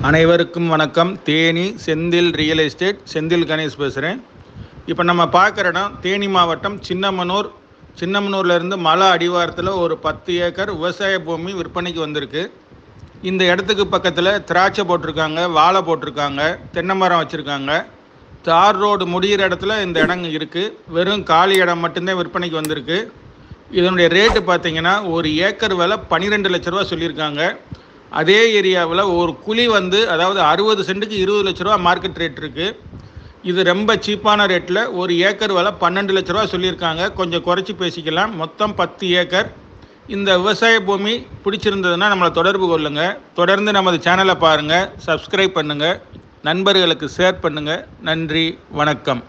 அனைவருக்கும் வணக்கம். Theni Senthil real estate, Senthil Ganesh பேசுகிறேன். இப்போ நம்ம பார்க்குற இடம் தேனி மாவட்டம் சின்னமனூர்லேருந்து மலை அடிவாரத்தில் ஒரு 10 ஏக்கர் விவசாய பூமி விற்பனைக்கு வந்திருக்கு. இந்த இடத்துக்கு பக்கத்தில் திராட்சை போட்டிருக்காங்க, வாழை போட்டிருக்காங்க, தென்னை மரம் வச்சுருக்காங்க. தார் ரோடு முடிகிற இடத்துல இந்த இடம் இருக்குது. வெறும் காலி இடம் மட்டும்தான் விற்பனைக்கு வந்திருக்கு. இதனுடைய ரேட்டு பார்த்திங்கன்னா ஒரு ஏக்கர் விலை 12 லட்ச ரூபா சொல்லியிருக்காங்க. அதே ஏரியாவில் ஒரு குழி அதாவது 60 சென்ட்டுக்கு 20 லட்ச ரூபா மார்க்கெட் ரேட் இருக்குது. இது ரொம்ப சீப்பான ரேட்டில் ஒரு ஏக்கர் விலை 12 லட்ச ரூபா சொல்லியிருக்காங்க. கொஞ்சம் குறைச்சி பேசிக்கலாம். மொத்தம் 10 ஏக்கர். இந்த விவசாய பூமி பிடிச்சிருந்ததுன்னா நம்மளை தொடர்பு கொள்ளுங்கள். தொடர்ந்து நமது சேனலை பாருங்கள், சப்ஸ்கிரைப் பண்ணுங்கள், நண்பர்களுக்கு ஷேர் பண்ணுங்கள். நன்றி, வணக்கம்.